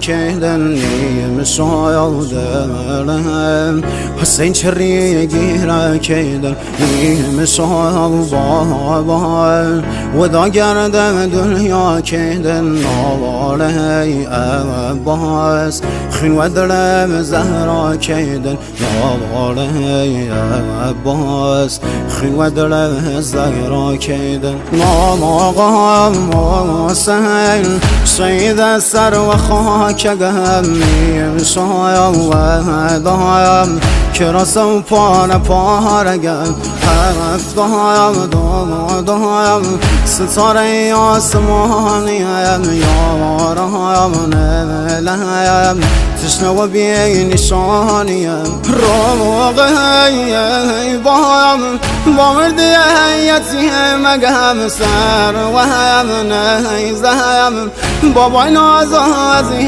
کهدن نیم سایدم حسین چری گیره کهدن نیم سایدم و دا گردم دنیا کهدن نواله عباس خین و دلم زهرا کهدن نواله عباس خین و دلم زهرا کهدن نام آقا حسین سید سر و خاکم میم سایم و دایم کراسم پان پارگم هفتایم دایم ستاره آسمانیم یارایم نلایم تشنه و بی نشانیم روغی بایم با مردی یتیم مگم سر و هم نیزم بابای نازازی